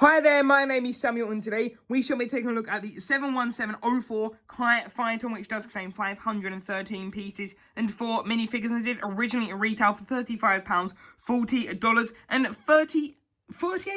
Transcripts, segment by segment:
Hi there, my name is Samuel, and today we shall be taking a look at the 71704 Kite Phaeton, which does contain 513 pieces and 4 minifigures, and it did originally retail for £35, $40, and 48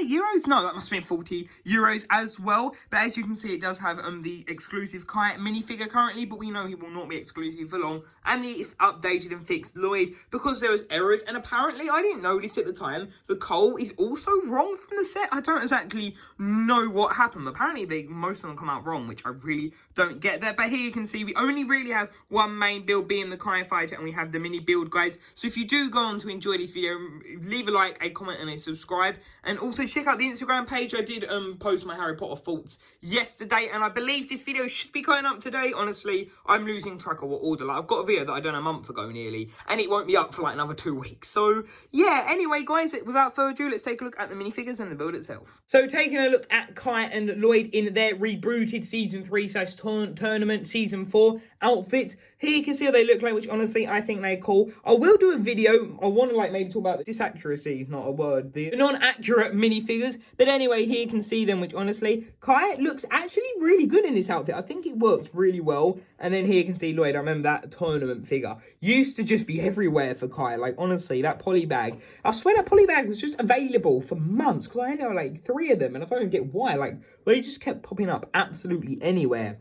euros? No, that must have been 40 euros as well. But as you can see, it does have the exclusive Kite minifigure currently, but we know he will not be exclusive for long. And the updated and fixed Lloyd, because there was errors, and apparently I didn't notice at the time, the coal is also wrong from the set. I don't exactly know what happened. Apparently most of them come out wrong, which I really don't get that. But here you can see we only really have one main build, being the Kite Fighter, and we have the mini build, guys. So if you do go on to enjoy this video, leave a like, a comment, and a subscribe. And also check out the Instagram page. I did post my Harry Potter thoughts yesterday, and I believe this video should be going up today. Honestly, I'm losing track of what order. Like, I've got a video that I done a month ago nearly, and it won't be up for like another 2 weeks. So yeah, anyway guys, without further ado, let's take a look at the minifigures and the build itself. So taking a look at Kite and Lloyd in their rebooted Season 3/tournament Season 4 outfits. Here you can see how they look like, which honestly I think they're cool. I will do a video. I want to like maybe talk about the disaccuracy, is not a word, the non-accurate minifigures. But anyway, here you can see them, which honestly, Kite looks actually really good in this outfit. I think it works really well. And then here you can see Lloyd. I remember that tournament figure used to just be everywhere for Kite. Like, honestly, that poly bag, I swear that poly bag was just available for months, because I know like 3 of them, and I don't get why. Like, they just kept popping up absolutely anywhere.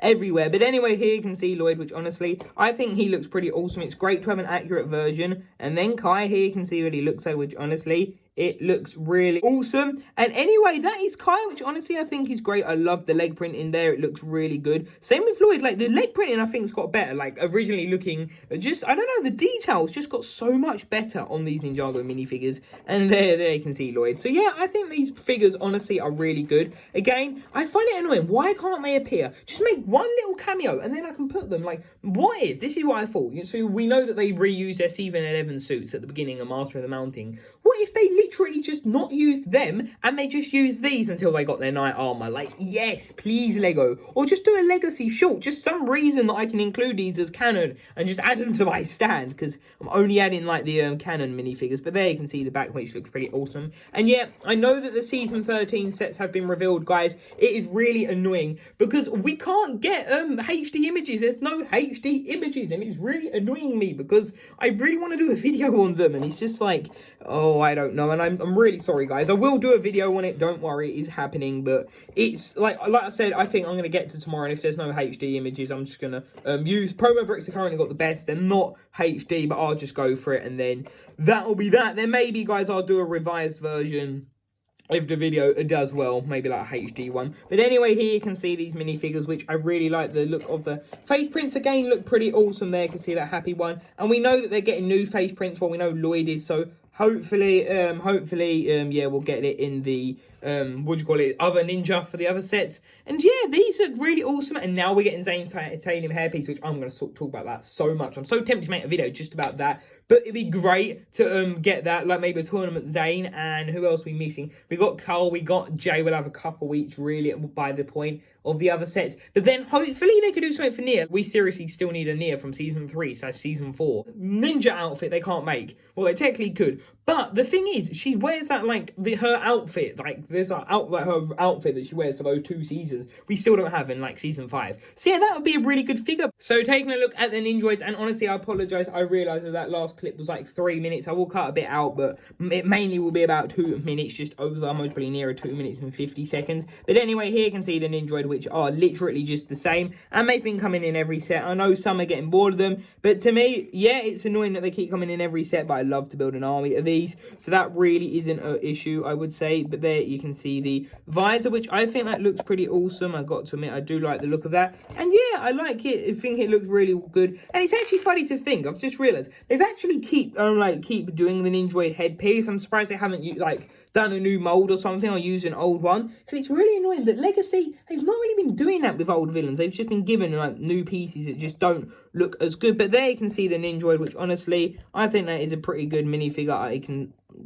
Everywhere. But anyway, here you can see Lloyd, which honestly, I think he looks pretty awesome. It's great to have an accurate version. And then Kai, here you can see what he looks like, which honestly, it looks really awesome. And anyway, that is Kai, which honestly I think is great. I love the leg print in there. It looks really good. Same with Lloyd. Like, the leg printing I think has got better. Like, originally looking just, I don't know, the details just got so much better on these Ninjago minifigures. And there you can see Lloyd. So yeah, I think these figures honestly are really good. Again, I find it annoying. Why can't they appear? Just make one little cameo and then I can put them. Like, what if, this is what I thought. So we know that they reused their Steven 11 suits at the beginning of Master of the Mounting. What if they literally just not used them and they just used these until they got their knight armor? Like, yes, please, Lego. Or just do a legacy short. Just some reason that I can include these as canon and just add them to my stand, because I'm only adding like the canon minifigures. But there you can see the back, which looks pretty awesome. And yeah, I know that the Season 13 sets have been revealed, guys. It is really annoying because we can't get HD images. There's no HD images, and it's really annoying me because I really want to do a video on them, and it's just like, oh, I don't know. And I'm really sorry, guys. I will do a video on it, don't worry, it is happening. But it's like I said, I think I'm going to get to tomorrow, and if there's no HD images, I'm just going to use promo bricks. Have currently got the best and not HD, but I'll just go for it, and then that'll be that. Then maybe, guys, I'll do a revised version if the video does well, maybe like a HD one. But anyway, here you can see these minifigures, which I really like the look of. The face prints again look pretty awesome there. You can see that happy one, and we know that they're getting new face prints. Well, we know Lloyd is, so hopefully, yeah, we'll get it in the other ninja for the other sets. And yeah, these are really awesome. And now we're getting Zane's titanium hairpiece, which I'm going to talk about that so much. I'm so tempted to make a video just about that, but it'd be great to get that, like maybe a tournament Zane. And who else are we missing? We got Carl, we got Jay. We'll have a couple each really by the point of the other sets. But then hopefully they could do something for Nia. We seriously still need a Nia from Season 3/Season 4. Ninja outfit they can't make. Well, they technically could. But the thing is, she wears that, like, her outfit, like, there's her outfit that she wears for those 2 seasons. We still don't have in, like, Season 5. So, yeah, that would be a really good figure. So, taking a look at the Ninjoids, and honestly, I apologise. I realised that last clip was, like, 3 minutes. I will cut a bit out, but it mainly will be about 2 minutes, just over, almost probably nearer 2 minutes and 50 seconds. But anyway, here you can see the Ninjoid, which are literally just the same, and they've been coming in every set. I know some are getting bored of them, but to me, yeah, it's annoying that they keep coming in every set, but I love to build an army of these. So that really isn't an issue, I would say. But there you can see the visor, which I think that looks pretty awesome. I got to admit, I do like the look of that. And yeah, I like it. I think it looks really good. And it's actually funny to think, I've just realised, they've actually keep doing the Ninjoid headpiece. I'm surprised they haven't, like, done a new mold or something, or used an old one, because it's really annoying that Legacy, they've not really been doing that with old villains. They've just been given like new pieces that just don't look as good. But there you can see the Ninjoid, which honestly I think that is a pretty good minifigure.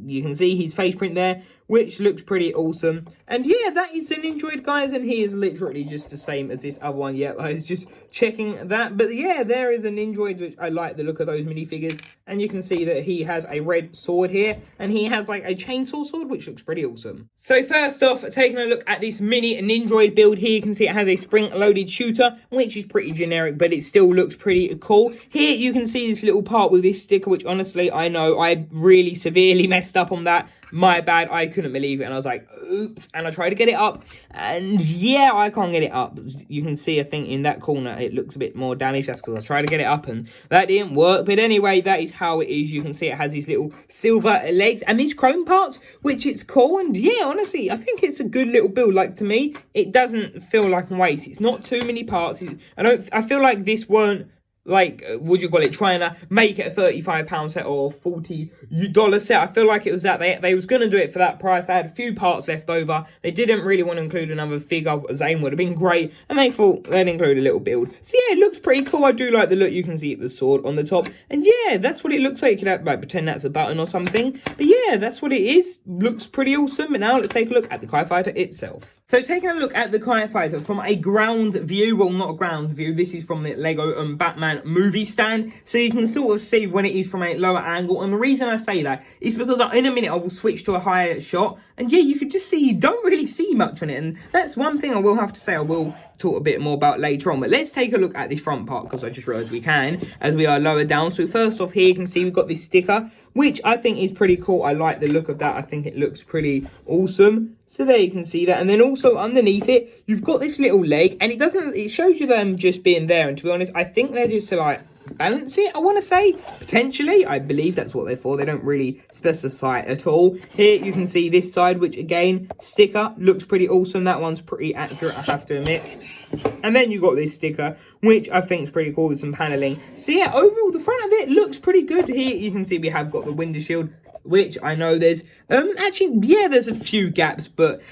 You can see his face print there, which looks pretty awesome. And yeah, that is the Ninjoid, guys, and he is literally just the same as this other one. Yeah, I was just checking that. But yeah, there is a Ninjoid, which I like the look of those minifigures. And you can see that he has a red sword here, and he has like a chainsaw sword, which looks pretty awesome. So first off, taking a look at this mini Ninjoid build here, you can see it has a spring-loaded shooter, which is pretty generic, but it still looks pretty cool. Here you can see this little part with this sticker, which honestly, I know I really severely messed up on that. My bad, I couldn't believe it, and I was like, oops, and I tried to get it up, and yeah, I can't get it up. You can see, I think, in that corner, it looks a bit more damaged. That's because I tried to get it up, and that didn't work. But anyway, that is how it is. You can see it has these little silver legs and these chrome parts, which is cool. And yeah, honestly, I think it's a good little build. Like, to me, it doesn't feel like a waste. It's not too many parts. I feel like this weren't, like, what do you call it, trying to make it a £35 set or $40 set. I feel like it was that they was going to do it for that price. They had a few parts left over. They didn't really want to include another figure. Zane would have been great, and they thought they'd include a little build. So yeah, it looks pretty cool. I do like the look. You can see the sword on the top, and yeah, that's what it looks like. You could have, like, pretend that's a button or something, but yeah, that's what it is. Looks pretty awesome. And now let's take a look at the Kai Fighter itself. So taking a look at the Kai Fighter from a ground view, well, not a ground view, this is from the Lego Batman movie stand, so you can sort of see when it is from a lower angle. And the reason I say that is because in a minute I will switch to a higher shot, and yeah, you can just see, you don't really see much on it, and that's one thing I will have to say I will talk a bit more about later on. But let's take a look at this front part, because I just realized we can, as we are lower down. So first off, here you can see we've got this sticker, which I think is pretty cool. I like the look of that. I think it looks pretty awesome. So there you can see that. And then also underneath it, you've got this little leg, and it shows you them just being there. And to be honest, I think they're just to, like, balance it, I want to say. Potentially, I believe that's what they're for. They don't really specify at all. Here you can see this side, which again, sticker, looks pretty awesome. That one's pretty accurate, I have to admit. And then you got this sticker, which I think is pretty cool with some paneling. So yeah, overall, the front of it looks pretty good. Here you can see we have got the window shield, which I know there's actually, yeah, there's a few gaps, but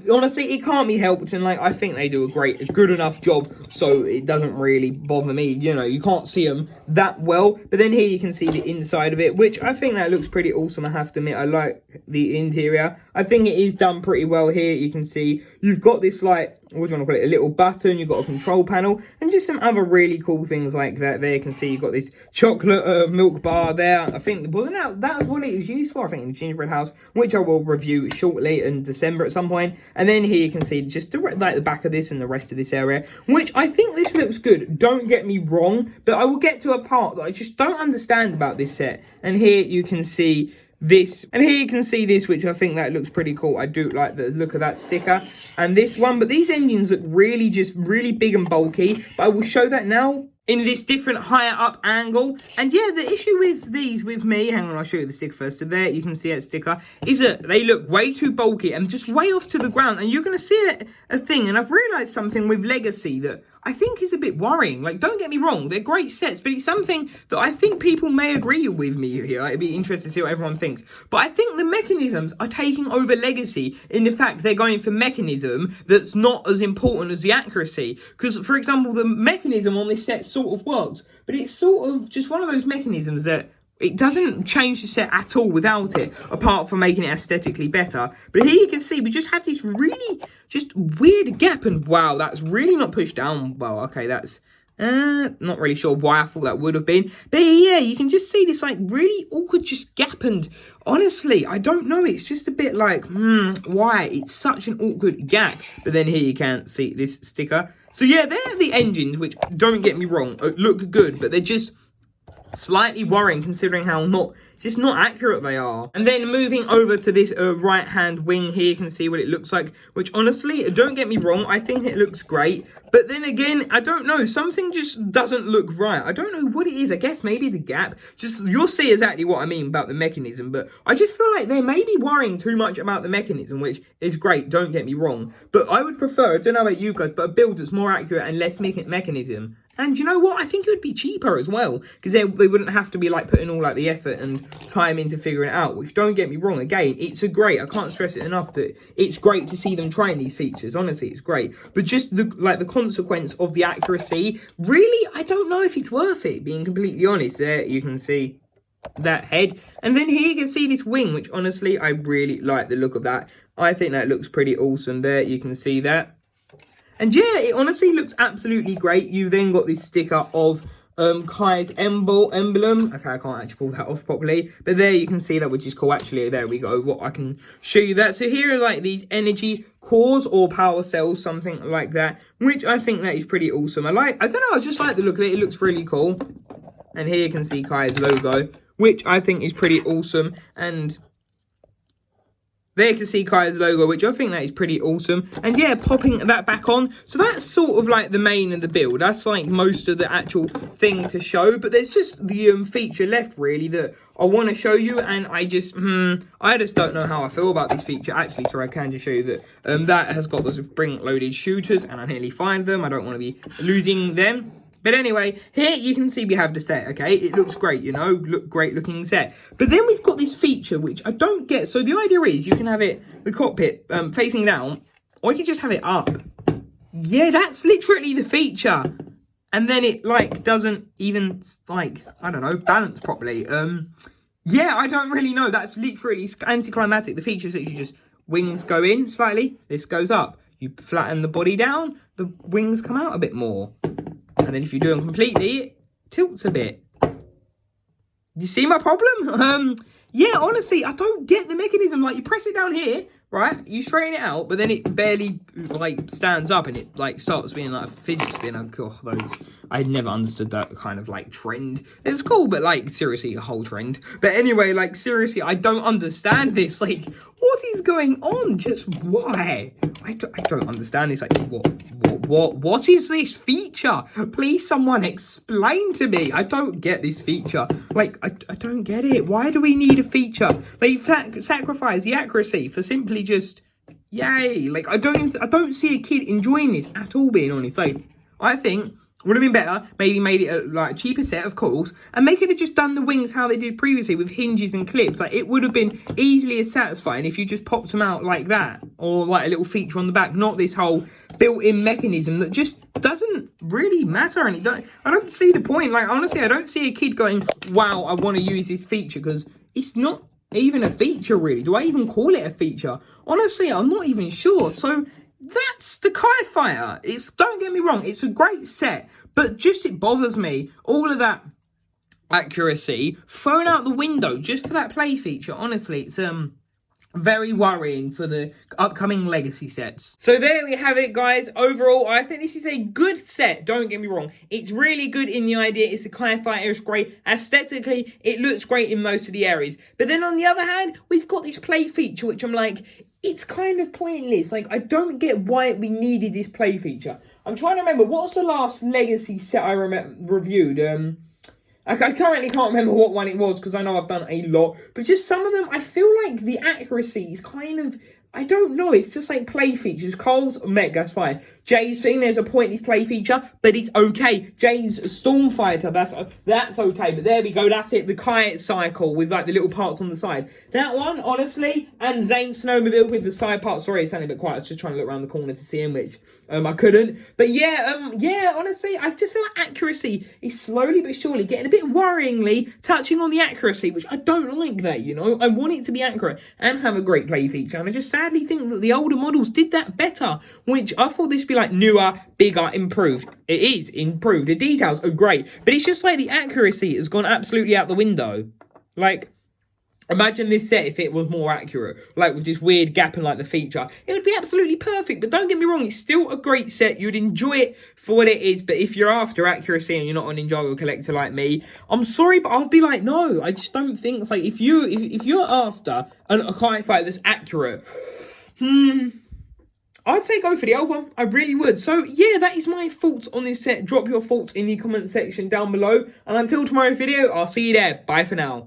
honestly, it can't be helped. And like, I think they do a good enough job, so it doesn't really bother me. You know, you can't see them that well. But then here you can see the inside of it, which I think that looks pretty awesome. I have to admit, I like the interior. I think it is done pretty well. Here you can see you've got this, like, what do you want to call it, a little button, you've got a control panel, and just some other really cool things like that. There you can see you've got this chocolate milk bar there. I think, wasn't that was what it was used for, I think, in the gingerbread house, which I will review shortly in December at some point. And then here you can see just like the back of this and the rest of this area, which I think this looks good, don't get me wrong, but I will get to a part that I just don't understand about this set. And here you can see this, and here you can see this, which I think that looks pretty cool. I do like the look of that sticker and this one, but these engines look really big and bulky. But I will show that now in this different higher up angle. And yeah, the issue with these with me, hang on, I'll show you the sticker first. So there you can see that sticker, is that they look way too bulky and just way off to the ground, and you're going to see a thing. And I've realized something with Legacy that I think is a bit worrying. Like, don't get me wrong, they're great sets, but it's something that I think people may agree with me here. It'd be interesting to see what everyone thinks. But I think the mechanisms are taking over Legacy in the fact they're going for mechanism that's not as important as the accuracy. Because, for example, the mechanism on this set sort of works, but it's sort of just one of those mechanisms that it doesn't change the set at all without it, apart from making it aesthetically better. But here you can see we just have this really just weird gap, and wow, that's really not pushed down well. Okay, that's not really sure why I thought that would have been. But yeah, you can just see this like really awkward just gap, and honestly, I don't know, it's just a bit like, why? It's such an awkward gap. But then here you can see this sticker. So yeah, they're the engines, which, don't get me wrong, look good, but they're just slightly worrying considering how not accurate they are. And then moving over to this right hand wing here, you can see what it looks like, which honestly, don't get me wrong, I think it looks great. But then again, I don't know, something just doesn't look right. I don't know what it is. I guess maybe the gap. Just, you'll see exactly what I mean about the mechanism, but I just feel like they may be worrying too much about the mechanism, which is great, don't get me wrong. But I would prefer, I don't know about you guys, but a build that's more accurate and less mechanism. And you know what? I think it would be cheaper as well, because they wouldn't have to be like putting all like the effort and time into figuring it out, which, don't get me wrong, again, it's a great, I can't stress it enough that it's great to see them trying these features. Honestly, it's great. But just the consequence of the accuracy, really, I don't know if it's worth it, being completely honest. There you can see that head. And then here you can see this wing, which honestly, I really like the look of that. I think that looks pretty awesome there. You can see that. And yeah, it honestly looks absolutely great. You've then got this sticker of Kai's emblem. Okay, I can't actually pull that off properly, but there you can see that, which is cool. Actually, there we go. What I can show you that. So here are like these energy cores or power cells, something like that, which I think that is pretty awesome. I don't know, I just like the look of it. It looks really cool. And here you can see Kai's logo, which I think is pretty awesome. And there you can see Kai's logo, which I think that is pretty awesome. And yeah, popping that back on. So that's sort of like the main of the build. That's like most of the actual thing to show. But there's just the feature left, really, that I want to show you. And I just don't know how I feel about this feature. Actually, sorry, I can just show you that that has got the spring-loaded shooters. And I nearly find them. I don't want to be losing them. But anyway, here you can see we have the set, okay? It looks great, you know, great looking set. But then we've got this feature, which I don't get. So the idea is you can have it, the cockpit, facing down, or you can just have it up. Yeah, that's literally the feature. And then it, like, doesn't even, like, I don't know, balance properly. Yeah, I don't really know. That's literally anticlimactic. The feature is literally just wings go in slightly, this goes up. You flatten the body down, the wings come out a bit more. And then if you do them completely, it tilts a bit. You see my problem? Yeah, honestly, I don't get the mechanism. Like, you press it down here, right? You straighten it out, but then it barely, like, stands up and it, like, starts being, like, a fidget spinner. God, those... I never understood that kind of, like, trend. It was cool, but, like, seriously, a whole trend. But anyway, like, seriously, I don't understand this. Like, what is going on? Just why? I don't understand this. Like, what is this feature? Please, someone explain to me. I don't get this feature. Like, I don't get it. Why do we need a feature? They sacrifice the accuracy for simply just, yay. Like, I don't see a kid enjoying this at all, being honest. Like, I think would have been better, maybe made it a cheaper set, of course, and they could have just done the wings how they did previously with hinges and clips. Like, it would have been easily as satisfying if you just popped them out like that, or like a little feature on the back, not this whole built-in mechanism that just doesn't really matter. And I don't see the point. Like, honestly, I don't see a kid going, wow, I want to use this feature, because it's not even a feature, really. Do I even call it a feature? Honestly, I'm not even sure. So that's the Kai Fighter. Don't get me wrong, it's a great set, but just it bothers me, all of that accuracy thrown out the window just for that play feature. Honestly, it's very worrying for the upcoming legacy sets. So there we have it, guys. Overall, I think this is a good set. Don't get me wrong, it's really good in the idea. It's a Kai Fighter. It's great aesthetically. It looks great in most of the areas. But then on the other hand, we've got this play feature, which I'm like, it's kind of pointless. Like, I don't get why we needed this play feature. I'm trying to remember, what's the last legacy set I reviewed? I currently can't remember what one it was, because I know I've done a lot. But just some of them, I feel like the accuracy is kind of, I don't know, it's just like play features. Cole's Meg, that's fine. Jay's thing, there's a pointless play feature, but it's okay. Jay's Stormfighter, that's okay. But there we go, that's it. The kite cycle with like the little parts on the side. That one, honestly, and Zane's snowmobile with the side parts. Sorry, it's sounding a bit quiet. I was just trying to look around the corner to see him, which I couldn't. But yeah, honestly, I just feel like accuracy is slowly but surely getting a bit worryingly touching on the accuracy, which I don't like that, you know. I want it to be accurate and have a great play feature, and I just sadly think that the older models did that better, which I thought this would be like newer, bigger, improved. It is improved. The details are great, but it's just like the accuracy has gone absolutely out the window. Like, imagine this set if it was more accurate, like with this weird gap in like the feature. It would be absolutely perfect. But don't get me wrong, it's still a great set. You'd enjoy it for what it is. But if you're after accuracy and you're not a Ninjago collector like me, I'm sorry, but I'd be like, no, I just don't think it's like, if you're after a kite fighter that's accurate, I'd say go for the old one. I really would. So yeah, that is my thoughts on this set. Drop your thoughts in the comment section down below. And until tomorrow's video, I'll see you there. Bye for now.